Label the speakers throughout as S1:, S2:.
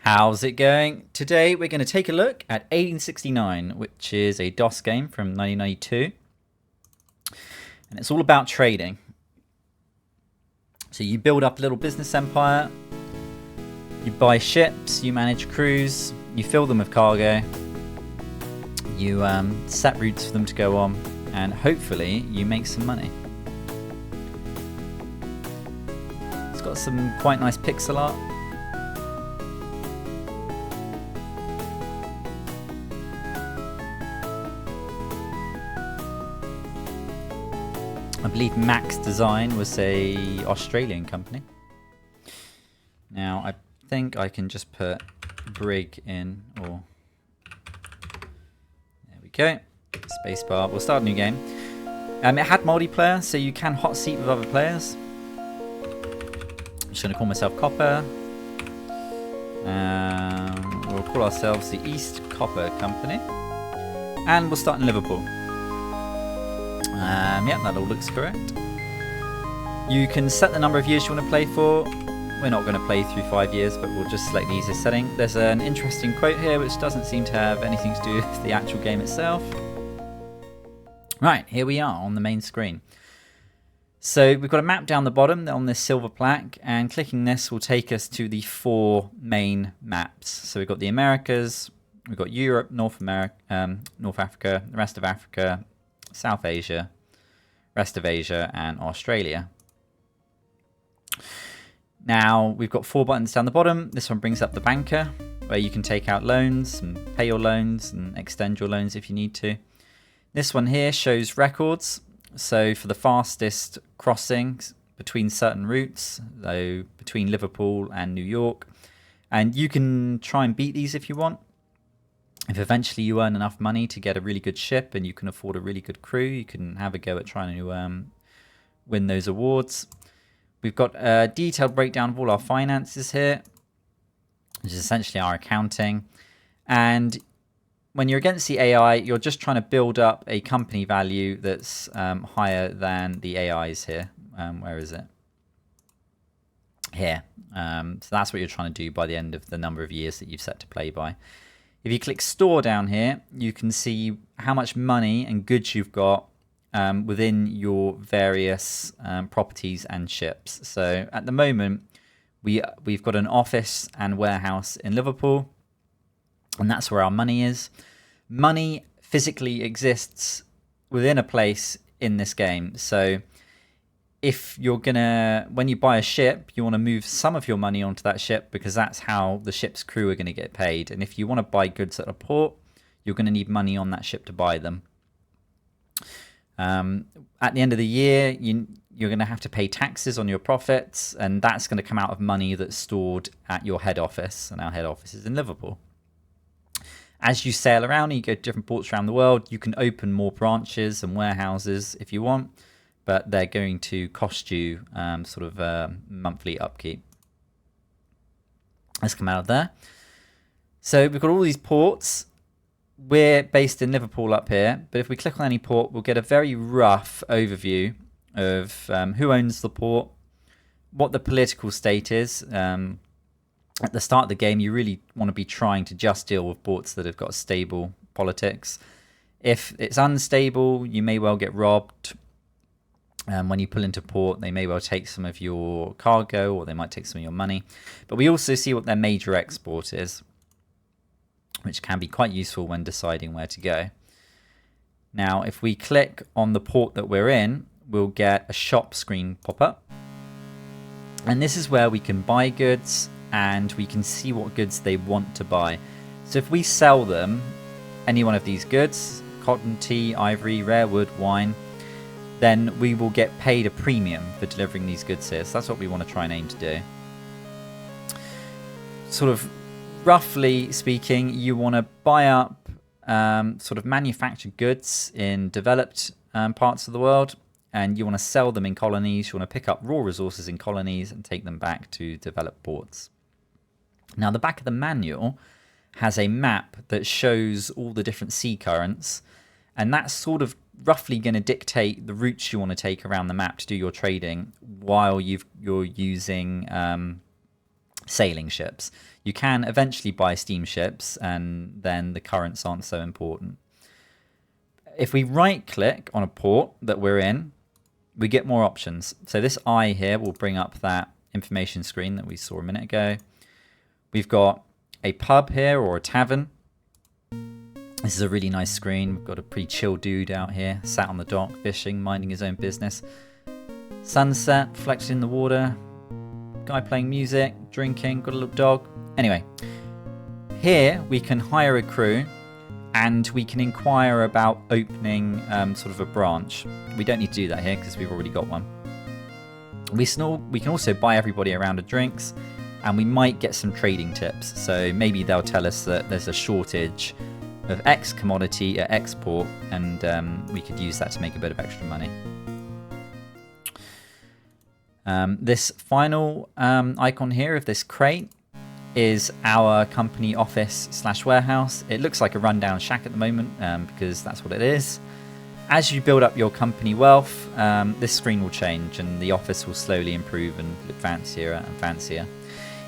S1: How's it going? Today we're going to take a look at 1869, which is a DOS game from 1992. And it's all about trading. So you build up a little business empire, you buy ships, you manage crews, you fill them with cargo, you set routes for them to go on, and hopefully you make some money. It's got some quite nice pixel art. I believe Max Design was a Australian company. Now I think I can just put Brig in, or there we go, spacebar. We'll start a new game. It had multiplayer, so you can hot seat with other players. I'm just going to call myself Copper. We'll call ourselves the East Copper Company, and we'll start in Liverpool. Yeah, that all looks correct. You can set the number of years you want to play for. We're not going to play through 5 years, but we'll just select the easiest setting. There's an interesting quote here which doesn't seem to have anything to do with the actual game itself. Right, here we are on the main screen. So we've got a map down the bottom on this silver plaque, and clicking this will take us to the 4 main maps. So we've got the Americas, we've got Europe, North Africa, the rest of Africa, South Asia, rest of Asia, and Australia. Now we've got 4 buttons down the bottom. This one brings up the banker, where you can take out loans and pay your loans and extend your loans if you need to. This one here shows records. So for the fastest crossings between certain routes, so between Liverpool and New York, and you can try and beat these if you want. If eventually you earn enough money to get a really good ship and you can afford a really good crew, you can have a go at trying to win those awards. We've got a detailed breakdown of all our finances here, which is essentially our accounting. And when you're against the AI, you're just trying to build up a company value that's higher than the AI's here. Where is it? Here. So that's what you're trying to do by the end of the number of years that you've set to play by. If you click store down here, you can see how much money and goods you've got within your various properties and ships. So at the moment, we've got an office and warehouse in Liverpool, and that's where our money is. Money physically exists within a place in this game. So if you're when you buy a ship, you want to move some of your money onto that ship because that's how the ship's crew are going to get paid. And if you want to buy goods at a port, you're going to need money on that ship to buy them. At the end of the year, you're going to have to pay taxes on your profits, and that's going to come out of money that's stored at your head office, and our head office is in Liverpool. As you sail around and you go to different ports around the world, you can open more branches and warehouses if you want, but they're going to cost you sort of monthly upkeep. Let's come out of there. So we've got all these ports. We're based in Liverpool up here, but if we click on any port, we'll get a very rough overview of who owns the port, what the political state is. At the start of the game, you really want to be trying to just deal with ports that have got stable politics. If it's unstable, you may well get robbed. When you pull into port, they may well take some of your cargo, or they might take some of your money. But we also see what their major export is, which can be quite useful when deciding where to go. Now, if we click on the port that we're in, we'll get a shop screen pop up. And this is where we can buy goods, and we can see what goods they want to buy. So if we sell them any one of these goods, cotton, tea, ivory, rare wood, wine, then we will get paid a premium for delivering these goods here. So that's what we want to try and aim to do. Sort of roughly speaking, you want to buy up sort of manufactured goods in developed parts of the world, and you want to sell them in colonies. You want to pick up raw resources in colonies and take them back to developed ports. Now, the back of the manual has a map that shows all the different sea currents, and that's sort of roughly going to dictate the routes you want to take around the map to do your trading while you're using sailing ships. You can eventually buy steamships, and then the currents aren't so important. If we right click on a port that we're in, we get more options. So this eye here will bring up that information screen that we saw a minute ago. We've got a pub here, or a tavern. This is a really nice screen. We've got a pretty chill dude out here, sat on the dock, fishing, minding his own business. Sunset, reflected in the water. Guy playing music, drinking, got a little dog. Anyway, here we can hire a crew, and we can inquire about opening sort of a branch. We don't need to do that here because we've already got one. We can also buy everybody a round of drinks, and we might get some trading tips. So maybe they'll tell us that there's a shortage of X commodity at export, and we could use that to make a bit of extra money. This final icon here of this crate is our company office / warehouse. It looks like a rundown shack at the moment because that's what it is. As you build up your company wealth, this screen will change and the office will slowly improve and look fancier and fancier.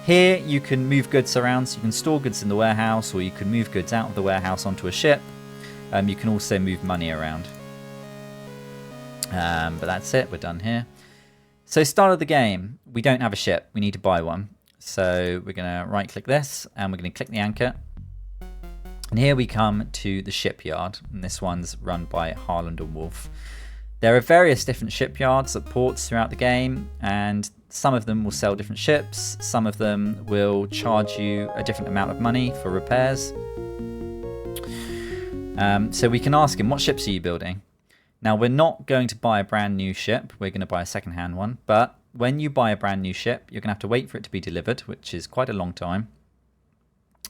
S1: Here you can move goods around, so you can store goods in the warehouse, or you can move goods out of the warehouse onto a ship. You can also move money around. But that's it, we're done here. So start of the game, we don't have a ship, we need to buy one. So we're going to right click this and we're going to click the anchor. And here we come to the shipyard, and this one's run by Harland and Wolff. There are various different shipyards at ports throughout the game, and some of them will sell different ships, some of them will charge you a different amount of money for repairs. So we can ask him, what ships are you building? Now we're not going to buy a brand new ship, we're going to buy a second-hand one, but when you buy a brand new ship, you're going to have to wait for it to be delivered, which is quite a long time.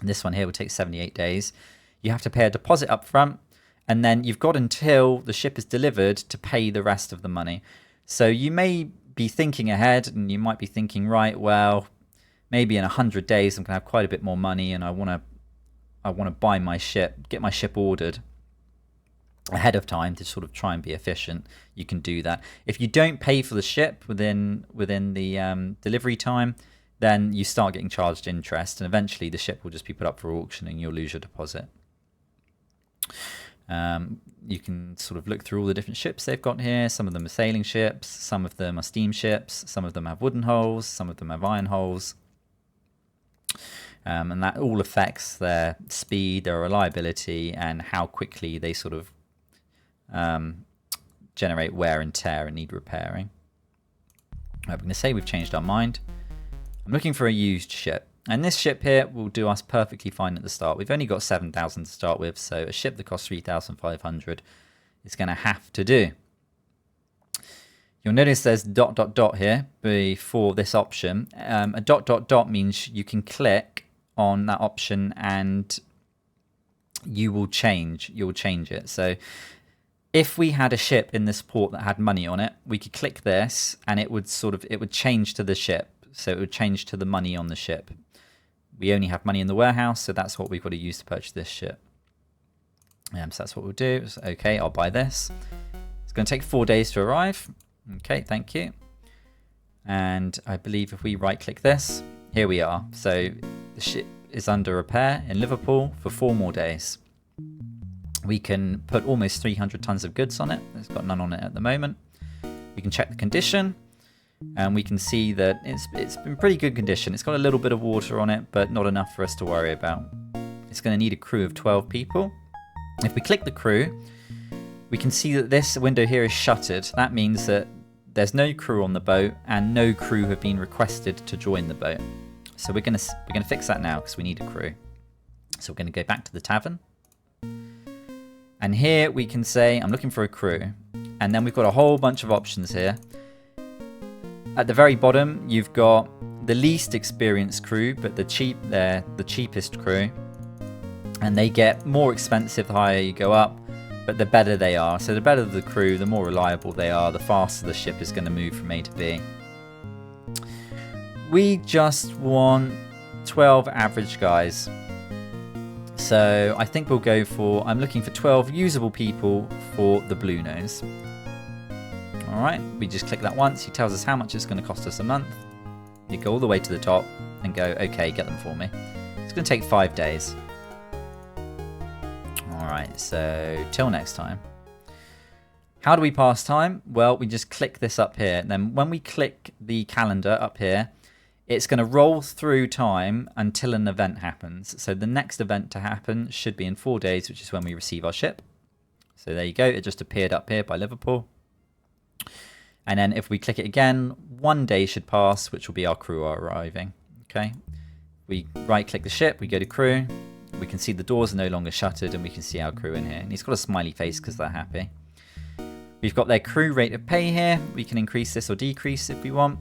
S1: This one here will take 78 days. You have to pay a deposit up front, and then you've got until the ship is delivered to pay the rest of the money. So you may be thinking ahead, and you might be thinking, right, well, maybe in 100 days I'm going to have quite a bit more money, and I want to buy my ship, get my ship ordered ahead of time to sort of try and be efficient. You can do that. If you don't pay for the ship within the delivery time, then you start getting charged interest, and eventually the ship will just be put up for auction and you'll lose your deposit. You can sort of look through all the different ships they've got here. Some of them are sailing ships, some of them are steam ships, some of them have wooden hulls, some of them have iron hulls. And that all affects their speed, their reliability, and how quickly they sort of generate wear and tear and need repairing. Right, we're going to say we've changed our mind. I'm looking for a used ship, and this ship here will do us perfectly fine at the start. We've only got 7,000 to start with, so a ship that costs 3,500 is going to have to do. You'll notice there's ... here before this option. A ... means you can click on that option and you'll change it. So if we had a ship in this port that had money on it, we could click this and it would change to the ship. So it would change to the money on the ship. We only have money in the warehouse, so that's what we've got to use to purchase this ship. So that's what we'll do. So, okay, I'll buy this. It's going to take 4 days to arrive. Okay, thank you. And I believe if we right click this, here we are. So the ship is under repair in Liverpool for 4 more days. We can put almost 300 tons of goods on it. It's got none on it at the moment. We can check the condition, and we can see that it's in pretty good condition. It's got a little bit of water on it, but not enough for us to worry about. It's going to need a crew of 12 people. If we click the crew, we can see that this window here is shuttered. That means that there's no crew on the boat, and no crew have been requested to join the boat. So we're going to fix that now because we need a crew. So we're going to go back to the tavern. And here we can say, I'm looking for a crew. And then we've got a whole bunch of options here. At the very bottom, you've got the least experienced crew, but they're the cheapest crew. And they get more expensive the higher you go up, but the better they are. So the better the crew, the more reliable they are, the faster the ship is going to move from A to B. We just want 12 average guys. So I think we'll go for, I'm looking for 12 usable people for the Blue Nose. Alright, we just click that once. He tells us how much it's going to cost us a month. You go all the way to the top, and go, okay, get them for me. It's going to take 5 days. Alright, so till next time. How do we pass time? Well, we just click this up here. And then when we click the calendar up here, it's going to roll through time until an event happens. So the next event to happen should be in 4 days, which is when we receive our ship. So there you go. It just appeared up here by Liverpool. And then if we click it again, 1 day should pass, which will be our crew arriving. Okay. We right click the ship, we go to crew. We can see the doors are no longer shuttered and we can see our crew in here. And he's got a smiley face because they're happy. We've got their crew rate of pay here. We can increase this or decrease if we want.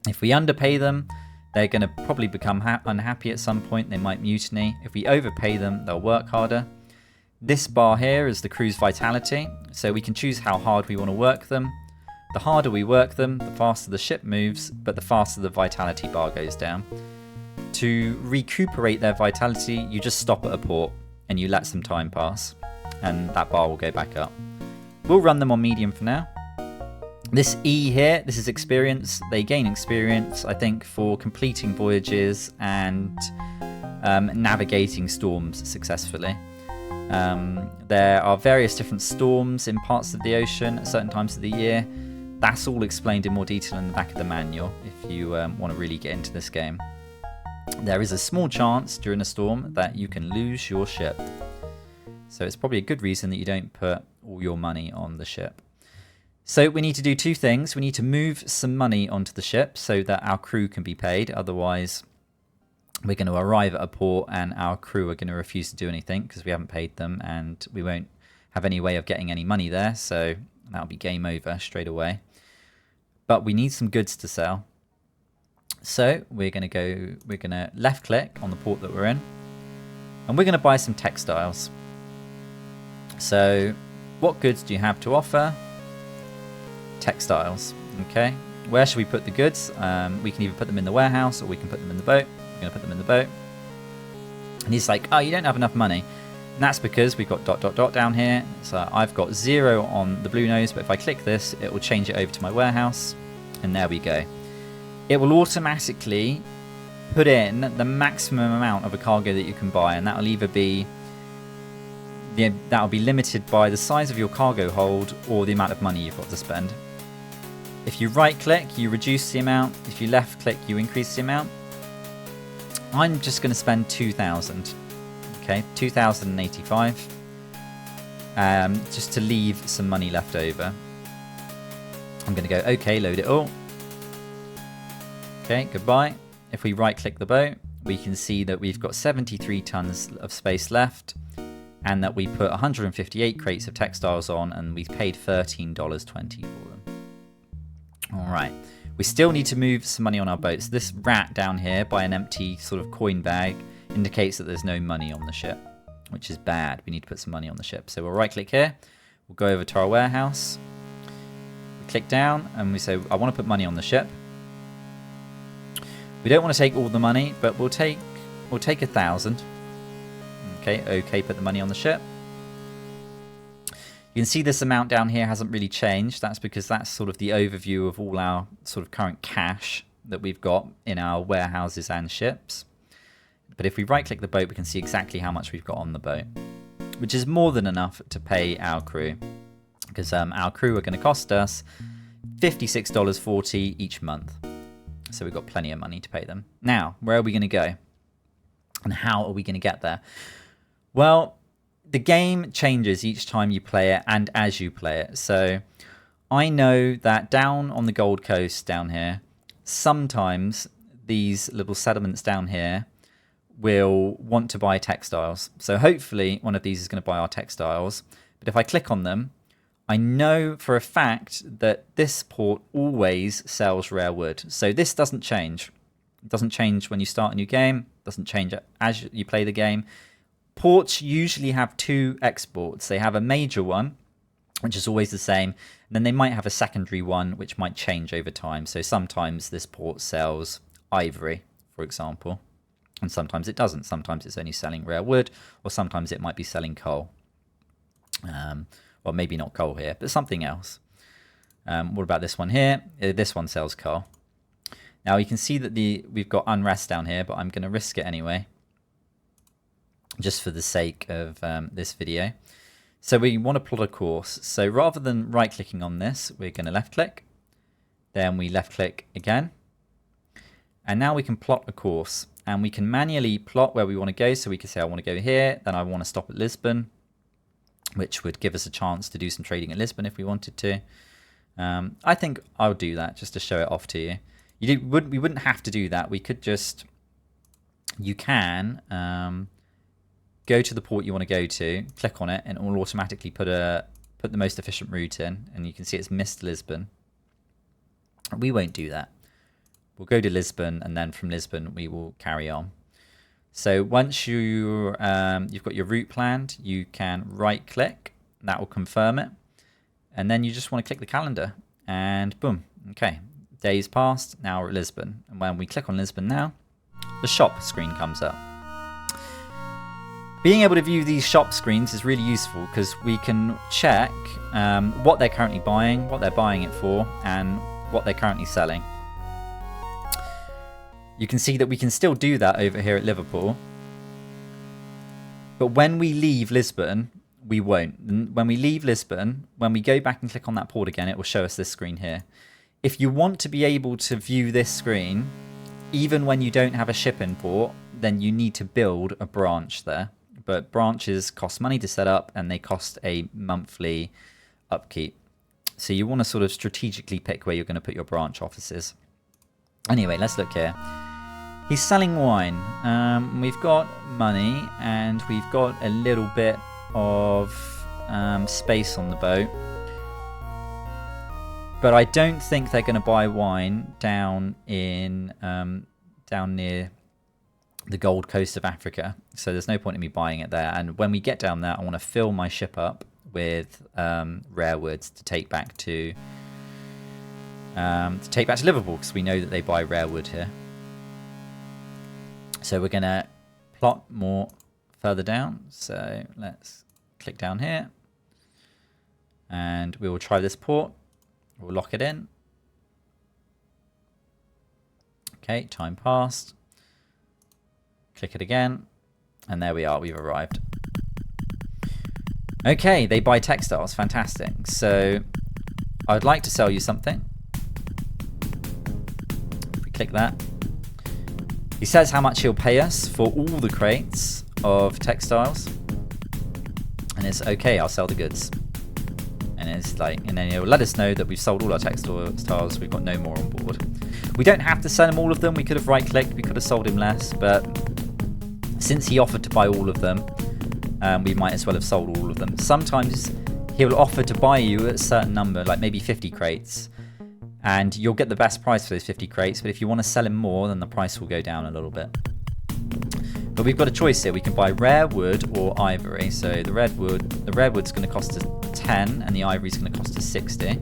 S1: If we underpay them, they're going to probably become unhappy at some point. They might mutiny. If we overpay them, they'll work harder. This bar here is the crew's vitality. So we can choose how hard we want to work them. The harder we work them, the faster the ship moves, but the faster the vitality bar goes down. To recuperate their vitality, you just stop at a port and you let some time pass and that bar will go back up. We'll run them on medium for now. This E here, this is experience. They gain experience, I think, for completing voyages and navigating storms successfully. There are various different storms in parts of the ocean at certain times of the year. That's all explained in more detail in the back of the manual if you want to really get into this game. There is a small chance during a storm that you can lose your ship. So it's probably a good reason that you don't put all your money on the ship. So we need to do two things. We need to move some money onto the ship so that our crew can be paid. Otherwise, we're going to arrive at a port and our crew are going to refuse to do anything because we haven't paid them and we won't have any way of getting any money there. So that'll be game over straight away. But we need some goods to sell. So we're going to left click on the port that we're in and we're going to buy some textiles. So what goods do you have to offer? Textiles. Okay. Where should we put the goods? We can either put them in the warehouse or we can put them in the boat. We're going to put them in the boat. And he's like, oh, you don't have enough money. And that's because we've got ... down here. So I've got 0 on the blue nose, but if I click this, it will change it over to my warehouse. And there we go. It will automatically put in the maximum amount of a cargo that you can buy, and that'll either be limited by the size of your cargo hold or the amount of money you've got to spend. If you right click, you reduce the amount. If you left click, you increase the amount. I'm just going to spend 2,000. Okay, 2,085. Just to leave some money left over. I'm going to go OK, load it all. Okay, goodbye. If we right click the boat, we can see that we've got 73 tons of space left and that we put 158 crates of textiles on and we've paid $13.20 for them. All right, we still need to move some money on our boat. So this rat down here by an empty sort of coin bag indicates that there's no money on the ship, which is bad. We need to put some money on the ship. So we'll right click here. We'll go over to our warehouse. We click down and we say, I want to put money on the ship. We don't want to take all the money, but we'll take 1,000. Okay, put the money on the ship. You can see this amount down here hasn't really changed. That's because that's sort of the overview of all our sort of current cash that we've got in our warehouses and ships. But if we right click the boat, we can see exactly how much we've got on the boat, which is more than enough to pay our crew, because our crew are going to cost us $56.40 each month. So we've got plenty of money to pay them. Now, where are we going to go? And how are we going to get there? Well, the game changes each time you play it and as you play it. So I know that down on the Gold Coast down here, sometimes these little settlements down here will want to buy textiles. So hopefully one of these is going to buy our textiles. But if I click on them, I know for a fact that this port always sells rare wood. So this doesn't change. It doesn't change when you start a new game. It doesn't change as you play the game. Ports usually have 2 exports. They have a major one, which is always the same. And then they might have a secondary one, which might change over time. So sometimes this port sells ivory, for example. And sometimes it doesn't. Sometimes it's only selling rare wood, or sometimes it might be selling coal. Well, maybe not coal here, but something else. What about this one here? This one sells coal. Now you can see that we've got unrest down here, but I'm going to risk it anyway, just for the sake of this video. So we want to plot a course. So rather than right-clicking on this, we're going to left-click. Then we left-click again. And now we can plot a course. And we can manually plot where we want to go. So we can say I want to go here, then I want to stop at Lisbon, which would give us a chance to do some trading at Lisbon if we wanted to. I think I'll do that just to show it off to you. We wouldn't have to do that. We could just, you can go to the port you want to go to, click on it, and it will automatically put the most efficient route in. And you can see it's missed Lisbon. We won't do that. We'll go to Lisbon, and then from Lisbon we will carry on. So once you've got your route planned, you can right-click. That will confirm it. And then you just want to click the calendar. And boom. Okay. Days passed. Now we're at Lisbon. And when we click on Lisbon now, the shop screen comes up. Being able to view these shop screens is really useful because we can check what they're currently buying, what they're buying it for, and what they're currently selling. You can see that we can still do that over here at Liverpool. But when we leave Lisbon, we won't. When we leave Lisbon, when we go back and click on that port again, it will show us this screen here. If you want to be able to view this screen, even when you don't have a ship in port, then you need to build a branch there. But branches cost money to set up, and they cost a monthly upkeep. So you want to sort of strategically pick where you're going to put your branch offices. Anyway, let's look here. He's selling wine. We've got money, and we've got a little bit of space on the boat. But I don't think they're going to buy wine down in down near the Gold Coast of Africa. So there's no point in me buying it there. And when we get down there, I want to fill my ship up with rare woods to take back to Liverpool, because we know that they buy rare wood here. So we're going to plot more further down. So let's click down here, and we will try this port. We'll lock it in. Okay, time passed. Click it again, and there we are. We've arrived. Okay, they buy textiles. Fantastic. So I'd like to sell you something. If we click that, he says how much he'll pay us for all the crates of textiles, and it's okay. I'll sell the goods. And it's like, and then he'll let us know that we've sold all our textiles. We've got no more on board. We don't have to sell him all of them. We could have right-clicked. We could have sold him less, but since he offered to buy all of them, we might as well have sold all of them. Sometimes he'll offer to buy you a certain number, like maybe 50 crates, and you'll get the best price for those 50 crates. But if you want to sell him more, then the price will go down a little bit. But we've got a choice here. We can buy rare wood or ivory. So the rare wood's going to cost us 10, and the ivory's going to cost us 60.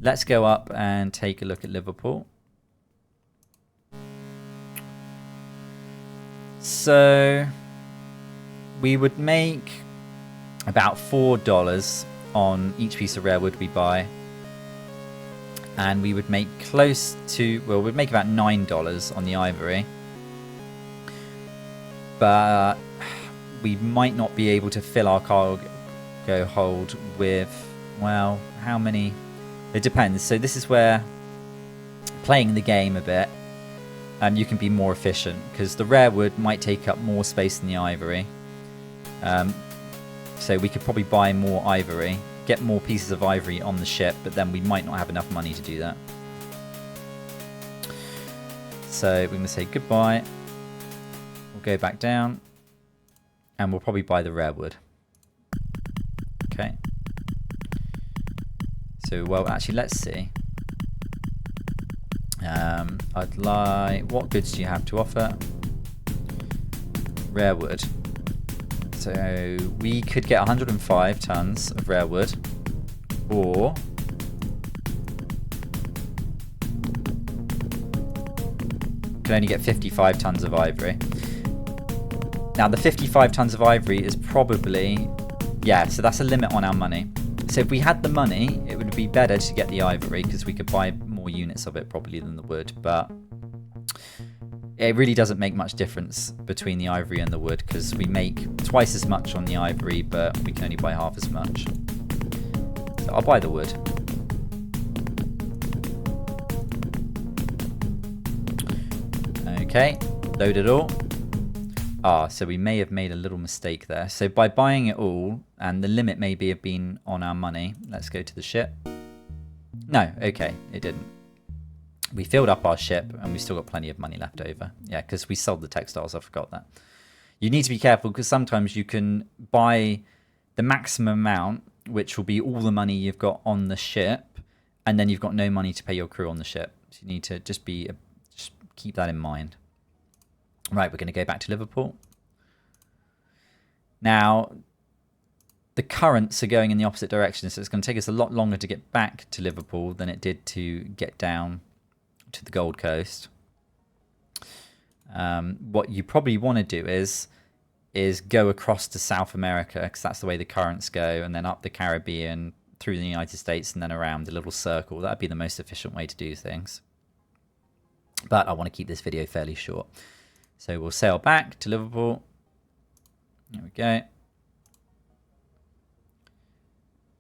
S1: Let's go up and take a look at Liverpool. So we would make about $4 on each piece of rare wood we buy, and we would make close to, well, we'd make about $9 on the ivory, but we might not be able to fill our cargo hold with, well, how many? It depends. So this is where playing the game a bit, you can be more efficient, because the rare wood might take up more space than the ivory. So we could probably buy more ivory, get more pieces of ivory on the ship, but then we might not have enough money to do that. So we're going to say goodbye. We'll go back down, and we'll probably buy the rare wood. Okay. So, well, actually, let's see. I'd like, what goods do you have to offer? Rare wood. So we could get 105 tons of rare wood, or can only get 55 tons of ivory. Now the 55 tons of ivory is probably, yeah, so that's a limit on our money. So if we had the money, it would be better to get the ivory, because we could buy more units of it probably than the wood, but it really doesn't make much difference between the ivory and the wood, because we make twice as much on the ivory, but we can only buy half as much. So I'll buy the wood. Okay, load it all. So we may have made a little mistake there. So by buying it all, and the limit maybe have been on our money. Let's go to the ship. No, okay, it didn't. We filled up our ship and we still got plenty of money left over. Yeah, because we sold the textiles, I forgot that. You need to be careful because sometimes you can buy the maximum amount, which will be all the money you've got on the ship, and then you've got no money to pay your crew on the ship. So you need to just keep that in mind. Right, we're going to go back to Liverpool. Now, the currents are going in the opposite direction, so it's going to take us a lot longer to get back to Liverpool than it did to get down to the Gold Coast. What you probably want to do is go across to South America, because that's the way the currents go, and then up the Caribbean, through the United States, and then around a little circle. That'd be the most efficient way to do things. But I want to keep this video fairly short. So we'll sail back to Liverpool. There we go.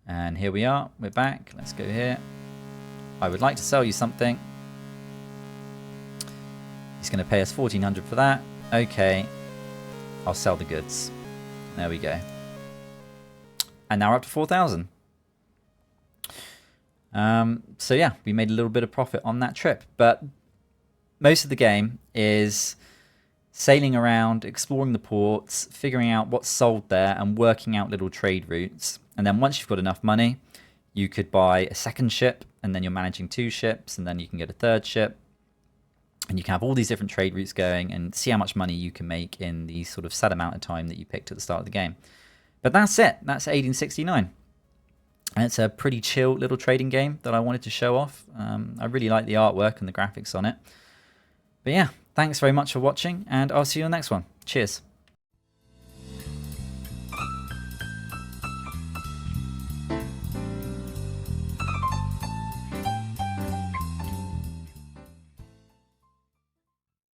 S1: And here we are. We're back. Let's go here. I would like to sell you something. He's going to pay us 1,400 for that. Okay. I'll sell the goods. There we go. And now we're up to 4,000. So yeah, we made a little bit of profit on that trip. But most of the game is sailing around, exploring the ports, figuring out what's sold there, and working out little trade routes. And then once you've got enough money, you could buy a second ship, and then you're managing 2 ships, and then you can get a third ship. And you can have all these different trade routes going and see how much money you can make in the sort of set amount of time that you picked at the start of the game. But that's it. That's 1869. And it's a pretty chill little trading game that I wanted to show off. I really like the artwork and the graphics on it. But yeah, thanks very much for watching, and I'll see you on the next one. Cheers.